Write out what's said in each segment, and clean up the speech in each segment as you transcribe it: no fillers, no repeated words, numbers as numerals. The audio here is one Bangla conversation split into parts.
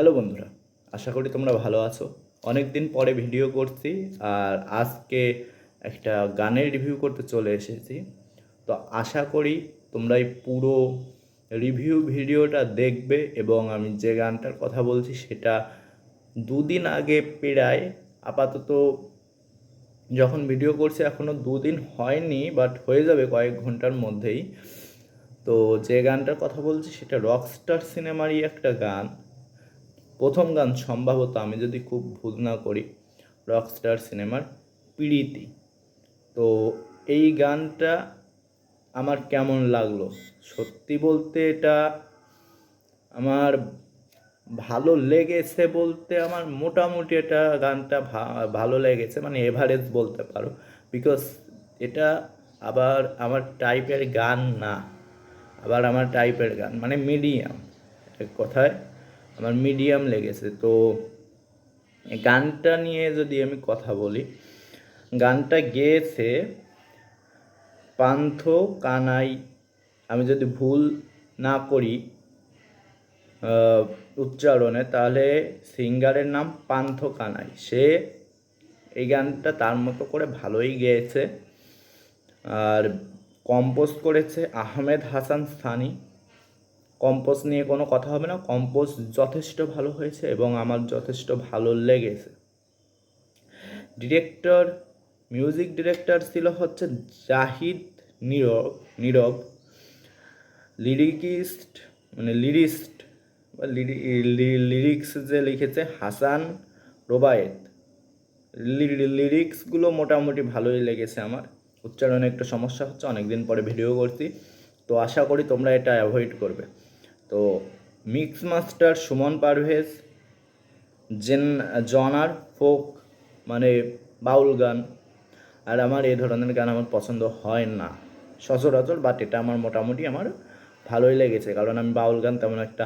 হ্যালো বন্ধুরা, আশা করি তোমরা ভালো আছো। অনেক দিন পরে ভিডিও করছি আর আজকে একটা গানের রিভিউ করতে চলে এসেছি। তো আশা করি তোমরা এই পুরো রিভিউ ভিডিওটা দেখবে এবং আমি যে গানটার কথা বলছি সেটা দুদিন আগে প্রায় আপাতত যখন ভিডিও করছি এখনও দুদিন হয়নি, বাট হয়ে যাবে কয়েক ঘন্টার মধ্যেই। তো যে গানটার কথা বলছি সেটা রকস্টার সিনেমারই একটা গান, প্রথম গান সম্ভবত, আমি যদি খুব ভুল না করি, রকস্টার সিনেমার পিরিতি। তো এই গানটা আমার কেমন লাগলো, সত্যি বলতে এটা আমার ভালো লেগেছে বলতে আমার মোটামুটি এটা গানটা ভালো লেগেছে, মানে এভারেজ বলতে পারো। বিকজ এটা আবার আমার টাইপের গান না, আবার আমার টাইপের গান মানে মিডিয়াম, এক কথায় আমার মিডিয়াম লেগেছে। তো গানটা নিয়ে যদি আমি কথা বলি, গানটা গেয়েছে পান্থ কানাই, আমি যদি ভুল না করি উচ্চারণে, তাহলে সিঙ্গারের নাম পান্থ কানাই। সে এই গানটা তার মতো করে ভালোই গেয়েছে। আর কম্পোজ করেছে আহমেদ হাসান সানি। কম্পোজ নিয়ে কোনো কথা হবে না, কম্পোজ যথেষ্ট ভালো হয়েছে এবং আমার যথেষ্ট ভালো লেগেছে। ডিরেক্টর, মিউজিক ডিরেক্টর ছিল হচ্ছে জাহিদ নীরব। লিরিকিস্ট মানে লিরিস্ট বা লিরিক্স যে লিখেছে হাসান রোবায়েত। লিরিক্সগুলো মোটামুটি ভালোই লেগেছে আমার। উচ্চারণে একটু সমস্যা হচ্ছে, অনেকদিন পরে ভিডিও করছি, তো আশা করি তোমরা এটা অ্যাভয়েড করবে। তো মিক্স মাস্টার সুমন পারভেজ, জনার ফোক মানে বাউল গান। আর আমার এই ধরনের গান আমার পছন্দ হয় না সচরাচর, বাট এটা আমার মোটামুটি আমার ভালোই লেগেছে, কারণ আমি বাউল গান তেমন একটা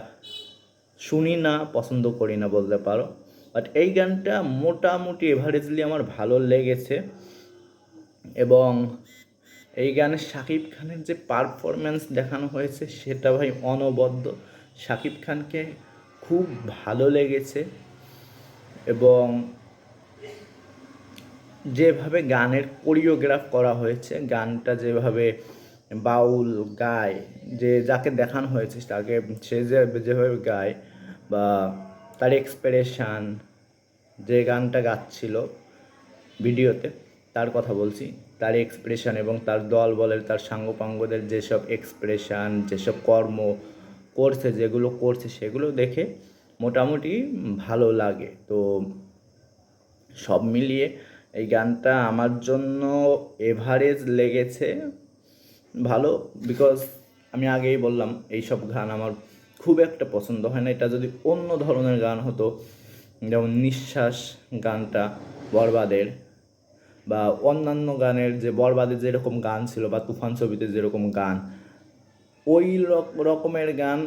শুনি না, পছন্দ করি না বলতে পারো। বাট এই গানটা মোটামুটি এভারেজলি আমার ভালো লেগেছে। এবং এই গানে শাকিব খানের যে পারফরম্যান্স দেখানো হয়েছে সেটা ভাই অনবদ্য। শাকিব খানকে খুব ভালো লেগেছে এবং যেভাবে গানের কোরিওগ্রাফ করা হয়েছে, গানটা যেভাবে বাউল গায়, যে যাকে দেখানো হয়েছে তাকে, সে যেভাবে গায় বা তার এক্সপ্রেশান, যে গানটা গাচ্ছিল ভিডিওতে তার কথা বলছি, তার এক্সপ্রেশান এবং তার দল বলের, তার সাঙ্গপাঙ্গদের যেসব এক্সপ্রেশান, যেসব কর্ম করছে, যেগুলো করছে সেগুলো দেখে মোটামুটি ভালো লাগে। তো সব মিলিয়ে এই গানটা আমার জন্য এভারেজ লেগেছে ভালো। বিকজ আমি আগেই বললাম এইসব গান আমার খুব একটা পছন্দ হয় না। এটা যদি অন্য ধরনের গান হতো, যেমন নিঃশ্বাস গানটা বরবাদের, বা অন্যান্য গানের যে বরবাদের যেরকম গান ছিল, বা তুফান ছবিতে যেরকম গান, ওই রকমের গান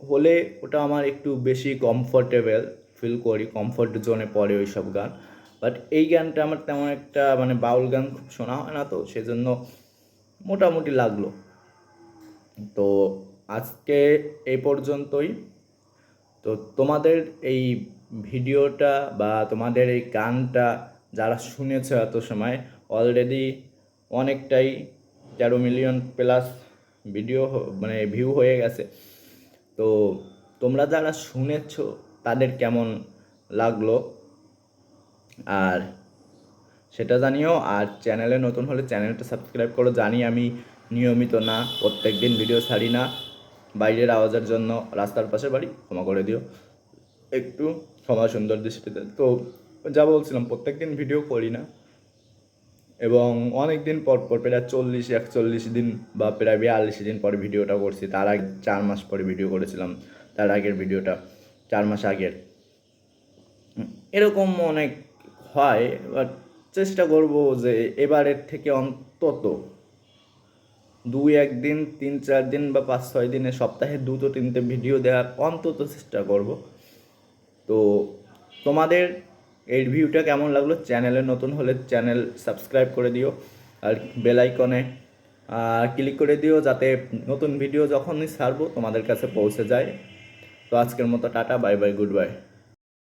হলে ওটা আমার একটু বেশি কমফোর্টেবল ফিল করি, কমফোর্ট জোনে পড়ে ওই সব গান। বাট এই গানটা আমার তেমন একটা, মানে বাউল গান খুব শোনা হয় না, তো সেজন্য মোটামুটি লাগলো। তো আজকে এই পর্যন্তই। তো তোমাদের এই ভিডিওটা বা তোমাদের এই গানটা যারা শুনেছে এত সময়, অলরেডি অনেকটাই 13 মিলিয়ন প্লাস ভিডিও মানে ভিউ হয়ে গেছে। তো তোমরা যারা শুনেছ তাদের কেমন লাগলো আর সেটা জানিও। আর চ্যানেলে নতুন হলে চ্যানেলটা সাবস্ক্রাইব করো। জানি আমি নিয়মিত না, প্রত্যেক দিন ভিডিও ছাড়ি না, বাইরের আওয়াজের জন্য রাস্তার পাশে বাড়ি, ক্ষমা করে দিও, একটু ক্ষমা সুন্দর দৃষ্টিতে। তো যা বলছিলাম, প্রত্যেক দিন ভিডিও করি না এবং অনেক দিন পর পর, প্রায় 40-41 দিন বা প্রায় 42 দিন পরে ভিডিওটা করছি। তার আগে 4 মাস পরে ভিডিও করেছিলাম, তার আগের ভিডিওটা 4 মাস আগের। এরকম অনেক হয়, বাট চেষ্টা করব যে এবারের থেকে অন্তত 2-1 দিন, 3-4 দিন বা 5-6 দিনে, সপ্তাহে 2-3টে ভিডিও দেওয়ার অন্তত চেষ্টা করব। তো তোমাদের এই রিভিউটা কেমন লাগলো, চ্যানেলে নতুন হলে চ্যানেল সাবস্ক্রাইব করে দিও আর বেল আইকনে ক্লিক করে দিও, যাতে নতুন ভিডিও যখনই ছাড়বো তোমাদের কাছে পৌঁছে যায়। তো আজকের মতো tata, bye bye, good bye.